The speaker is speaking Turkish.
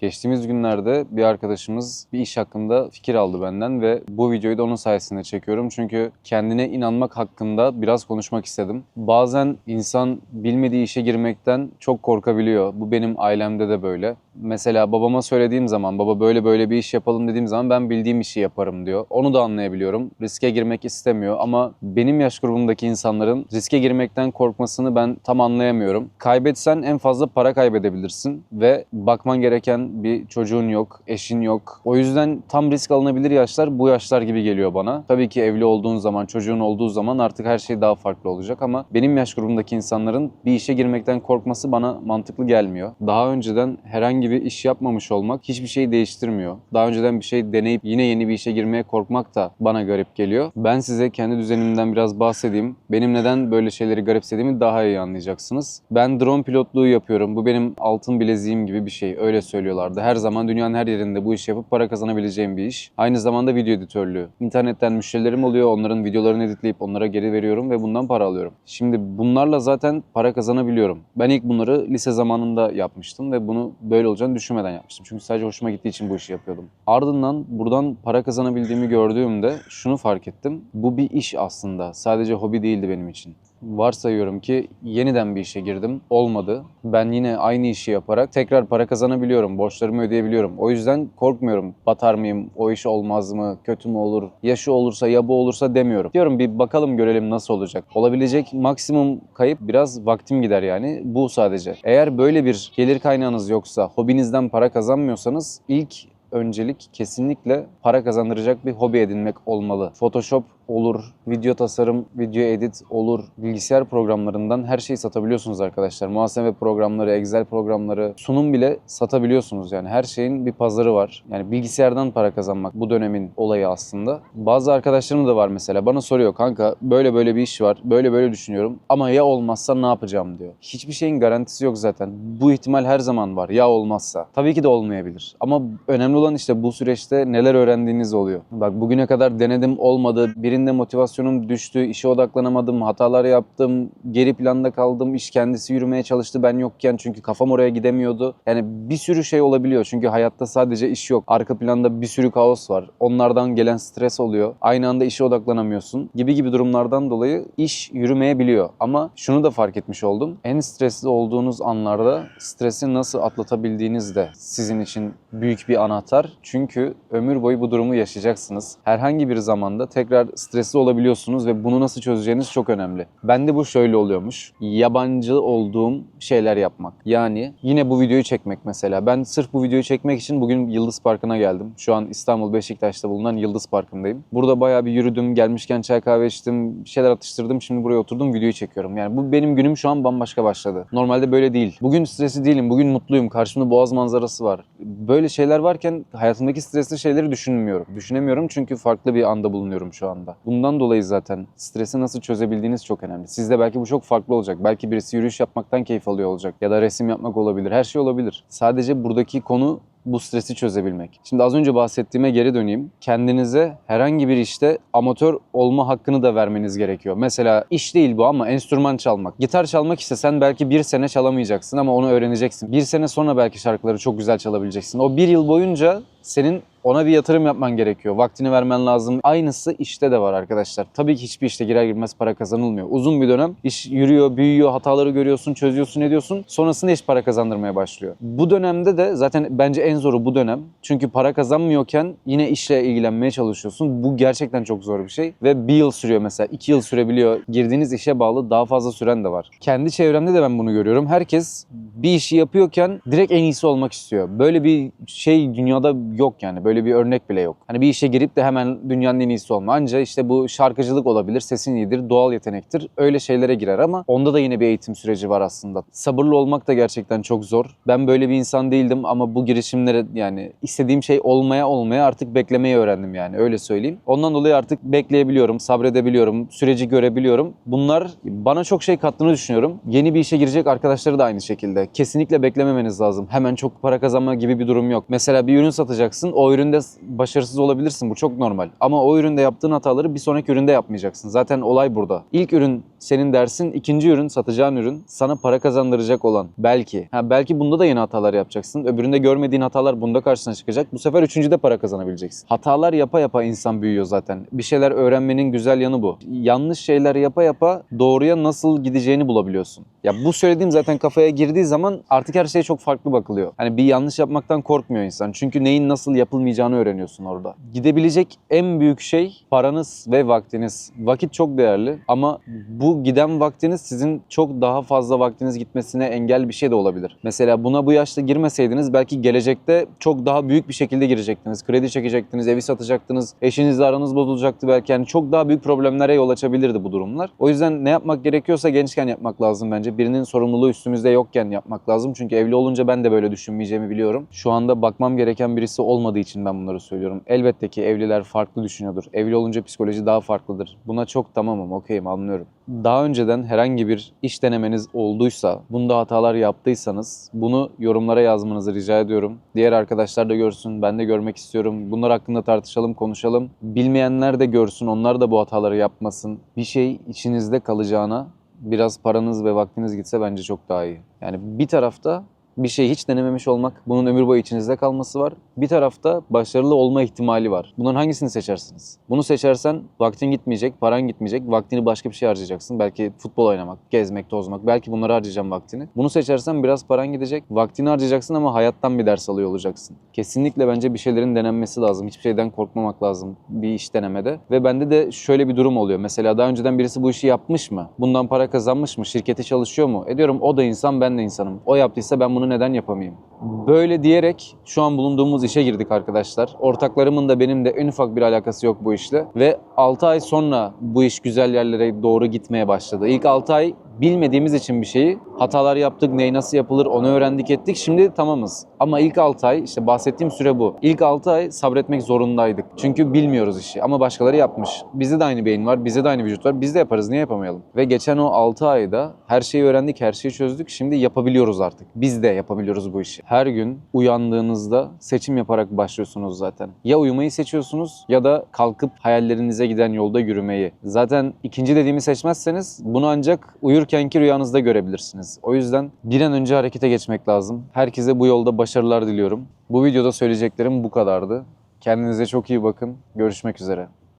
Geçtiğimiz günlerde bir arkadaşımız bir iş hakkında fikir aldı benden ve bu videoyu da onun sayesinde çekiyorum. Çünkü kendine inanmak hakkında biraz konuşmak istedim. Bazen insan bilmediği işe girmekten çok korkabiliyor. Bu benim ailemde de böyle. Mesela babama söylediğim zaman, baba böyle bir iş yapalım dediğim zaman ben bildiğim işi yaparım diyor. Onu da anlayabiliyorum. Riske girmek istemiyor ama benim yaş grubumdaki insanların riske girmekten korkmasını ben tam anlayamıyorum. Kaybetsen en fazla para kaybedebilirsin ve bakman gereken bir çocuğun yok, eşin yok. O yüzden tam risk alınabilir yaşlar bu yaşlar gibi geliyor bana. Tabii ki evli olduğun zaman, çocuğun olduğu zaman artık her şey daha farklı olacak ama benim yaş grubumdaki insanların bir işe girmekten korkması bana mantıklı gelmiyor. Daha önceden herhangi bir iş yapmamış olmak hiçbir şey değiştirmiyor. Daha önceden bir şey deneyip yine yeni bir işe girmeye korkmak da bana garip geliyor. Ben size kendi düzenimden biraz bahsedeyim. Benim neden böyle şeyleri garipsediğimi daha iyi anlayacaksınız. Ben drone pilotluğu yapıyorum. Bu benim altın bileziğim gibi bir şey. Öyle söylüyorlardı. Her zaman dünyanın her yerinde bu işi yapıp para kazanabileceğim bir iş. Aynı zamanda video editörlüğü. İnternetten müşterilerim oluyor. Onların videolarını editleyip onlara geri veriyorum ve bundan para alıyorum. Şimdi bunlarla zaten para kazanabiliyorum. Ben ilk bunları lise zamanında yapmıştım ve bunu böyle olacağını düşünmeden yapmıştım. Çünkü sadece hoşuma gittiği için bu işi yapıyordum. Ardından buradan para kazanabildiğimi gördüğümde şunu fark ettim. Bu bir iş aslında. Sadece hobi değildi benim için. Varsayıyorum ki yeniden bir işe girdim. Olmadı. Ben yine aynı işi yaparak tekrar para kazanabiliyorum. Borçlarımı ödeyebiliyorum. O yüzden korkmuyorum. Batar mıyım? O iş olmaz mı? Kötü mü olur? Ya şu olursa ya bu olursa demiyorum. Diyorum bir bakalım görelim nasıl olacak. Olabilecek maksimum kayıp biraz vaktim gider yani. Bu sadece. Eğer böyle bir gelir kaynağınız yoksa, hobinizden para kazanmıyorsanız ilk öncelik kesinlikle para kazandıracak bir hobi edinmek olmalı. Photoshop olur, video tasarım, video edit olur. Bilgisayar programlarından her şeyi satabiliyorsunuz arkadaşlar. Muhasebe programları, Excel programları, sunum bile satabiliyorsunuz. Yani her şeyin bir pazarı var. Yani bilgisayardan para kazanmak bu dönemin olayı aslında. Bazı arkadaşlarım da var mesela. Bana soruyor kanka böyle bir iş var. Böyle düşünüyorum. Ama ya olmazsa ne yapacağım diyor. Hiçbir şeyin garantisi yok zaten. Bu ihtimal her zaman var. Ya olmazsa. Tabii ki de olmayabilir. Ama önemli olan işte bu süreçte neler öğrendiğiniz oluyor. Bak bugüne kadar denedim olmadı. Birinde motivasyonum düştü, işe odaklanamadım, hatalar yaptım, geri planda kaldım, iş kendisi yürümeye çalıştı ben yokken çünkü kafam oraya gidemiyordu. Yani bir sürü şey olabiliyor çünkü hayatta sadece iş yok. Arka planda bir sürü kaos var. Onlardan gelen stres oluyor. Aynı anda işe odaklanamıyorsun gibi durumlardan dolayı iş yürümeyebiliyor. Ama şunu da fark etmiş oldum. En stresli olduğunuz anlarda stresi nasıl atlatabildiğiniz de sizin için büyük bir anahtar. Çünkü ömür boyu bu durumu yaşayacaksınız. Herhangi bir zamanda tekrar stresli olabiliyorsunuz ve bunu nasıl çözeceğiniz çok önemli. Bende bu şöyle oluyormuş. Yabancı olduğum şeyler yapmak. Yani yine bu videoyu çekmek mesela. Ben sırf bu videoyu çekmek için bugün Yıldız Parkı'na geldim. Şu an İstanbul Beşiktaş'ta bulunan Yıldız Parkı'ndayım. Burada bayağı bir yürüdüm. Gelmişken çay kahve içtim. Bir şeyler atıştırdım. Şimdi buraya oturdum videoyu çekiyorum. Yani bu benim günüm şu an bambaşka başladı. Normalde böyle değil. Bugün stresli değilim. Bugün mutluyum. Karşımda Boğaz manzarası var. Böyle şeyler varken hayatımdaki stresli şeyleri düşünmüyorum. Düşünemiyorum çünkü farklı bir anda bulunuyorum şu anda. Bundan dolayı zaten stresi nasıl çözebildiğiniz çok önemli. Sizde belki bu çok farklı olacak. Belki birisi yürüyüş yapmaktan keyif alıyor olacak. Ya da resim yapmak olabilir. Her şey olabilir. Sadece buradaki konu bu stresi çözebilmek. Şimdi az önce bahsettiğime geri döneyim. Kendinize herhangi bir işte amatör olma hakkını da vermeniz gerekiyor. Mesela iş değil bu ama enstrüman çalmak. Gitar çalmak istesen belki bir sene çalamayacaksın ama onu öğreneceksin. Bir sene sonra belki şarkıları çok güzel çalabileceksin. O bir yıl boyunca senin ona bir yatırım yapman gerekiyor. Vaktini vermen lazım. Aynısı işte de var arkadaşlar. Tabii ki hiçbir işte girer girmez para kazanılmıyor. Uzun bir dönem iş yürüyor, büyüyor, hataları görüyorsun, çözüyorsun, ediyorsun. Sonrasında iş para kazandırmaya başlıyor. Bu dönemde de zaten bence en zoru bu dönem. Çünkü para kazanmıyorken yine işle ilgilenmeye çalışıyorsun. Bu gerçekten çok zor bir şey. Ve bir yıl sürüyor mesela, 2 yıl sürebiliyor. Girdiğiniz işe bağlı daha fazla süren de var. Kendi çevremde de ben bunu görüyorum. Herkes bir işi yapıyorken direkt en iyisi olmak istiyor. Böyle bir şey dünyada yok yani. Böyle bir örnek bile yok. Hani bir işe girip de hemen dünyanın en iyisi olma. Anca işte bu şarkıcılık olabilir, sesin iyidir, doğal yetenektir. Öyle şeylere girer ama onda da yine bir eğitim süreci var aslında. Sabırlı olmak da gerçekten çok zor. Ben böyle bir insan değildim ama bu girişimlere yani istediğim şey olmaya artık beklemeyi öğrendim yani öyle söyleyeyim. Ondan dolayı artık bekleyebiliyorum, sabredebiliyorum, süreci görebiliyorum. Bunlar bana çok şey kattığını düşünüyorum. Yeni bir işe girecek arkadaşları da aynı şekilde. Kesinlikle beklememeniz lazım. Hemen çok para kazanma gibi bir durum yok. Mesela bir ürün satacaksın. O ürün üründe başarısız olabilirsin. Bu çok normal. Ama o üründe yaptığın hataları bir sonraki üründe yapmayacaksın. Zaten olay burada. İlk ürün senin dersin, ikinci ürün, satacağın ürün sana para kazandıracak olan. Belki. Belki bunda da yeni hatalar yapacaksın. Öbüründe görmediğin hatalar bunda karşına çıkacak. Bu sefer üçüncüde para kazanabileceksin. Hatalar yapa yapa insan büyüyor zaten. Bir şeyler öğrenmenin güzel yanı bu. Yanlış şeyler yapa yapa doğruya nasıl gideceğini bulabiliyorsun. Ya bu söylediğim zaten kafaya girdiği zaman artık her şeye çok farklı bakılıyor. Hani bir yanlış yapmaktan korkmuyor insan. Çünkü neyin nasıl yapılmayacağını öğreniyorsun orada. Gidebilecek en büyük şey paranız ve vaktiniz. Vakit çok değerli ama bu giden vaktiniz sizin çok daha fazla vaktiniz gitmesine engel bir şey de olabilir. Mesela buna bu yaşta girmeseydiniz belki gelecekte çok daha büyük bir şekilde girecektiniz. Kredi çekecektiniz, evi satacaktınız, eşinizle aranız bozulacaktı belki. Yani çok daha büyük problemlere yol açabilirdi bu durumlar. O yüzden ne yapmak gerekiyorsa gençken yapmak lazım bence. Birinin sorumluluğu üstümüzde yokken yapmak lazım. Çünkü evli olunca ben de böyle düşünmeyeceğimi biliyorum. Şu anda bakmam gereken birisi olmadığı için ben bunları söylüyorum. Elbette ki evliler farklı düşünüyordur. Evli olunca psikoloji daha farklıdır. Buna çok tamamım, okeyim, anlıyorum. Daha önceden herhangi bir iş denemeniz olduysa, bunda hatalar yaptıysanız bunu yorumlara yazmanızı rica ediyorum. Diğer arkadaşlar da görsün, ben de görmek istiyorum. Bunlar hakkında tartışalım, konuşalım. Bilmeyenler de görsün, onlar da bu hataları yapmasın. Bir şey içinizde kalacağına biraz paranız ve vaktiniz gitse bence çok daha iyi. Yani bir tarafta bir şeyi hiç denememiş olmak, bunun ömür boyu içinizde kalması var. Bir tarafta başarılı olma ihtimali var. Bunların hangisini seçersiniz? Bunu seçersen vaktin gitmeyecek, paran gitmeyecek. Vaktini başka bir şey harcayacaksın. Belki futbol oynamak, gezmek, tozmak. Belki bunları harcayacaksın vaktini. Bunu seçersen biraz paran gidecek. Vaktini harcayacaksın ama hayattan bir ders alıyor olacaksın. Kesinlikle bence bir şeylerin denenmesi lazım. Hiçbir şeyden korkmamak lazım bir iş denemede. Ve bende de şöyle bir durum oluyor. Mesela daha önceden birisi bu işi yapmış mı? Bundan para kazanmış mı? Şirketi çalışıyor mu? Diyorum o da insan, ben de insanım. O yaptıysa ben bunu neden yapamayayım? Böyle diyerek şu an bulunduğumuz işe girdik arkadaşlar. Ortaklarımın da benim de en ufak bir alakası yok bu işle. Ve 6 ay sonra bu iş güzel yerlere doğru gitmeye başladı. İlk 6 ay bilmediğimiz için bir şeyi, hatalar yaptık, neyi nasıl yapılır onu öğrendik ettik. Şimdi tamamız. Ama ilk 6 ay, işte bahsettiğim süre bu. İlk 6 ay sabretmek zorundaydık. Çünkü bilmiyoruz işi ama başkaları yapmış. Bizde de aynı beyin var, bizde de aynı vücut var. Biz de yaparız, niye yapamayalım? Ve geçen o 6 ayda her şeyi öğrendik, her şeyi çözdük. Şimdi yapabiliyoruz artık. Biz de yapabiliyoruz bu işi. Her gün uyandığınızda seçim yaparak başlıyorsunuz zaten. Ya uyumayı seçiyorsunuz ya da kalkıp hayallerinize giden yolda yürümeyi. Zaten ikinci dediğimi seçmezseniz bunu ancak uyurkenki rüyanızda görebilirsiniz. O yüzden bir an önce harekete geçmek lazım. Herkese bu yolda başarılar diliyorum. Bu videoda söyleyeceklerim bu kadardı. Kendinize çok iyi bakın. Görüşmek üzere.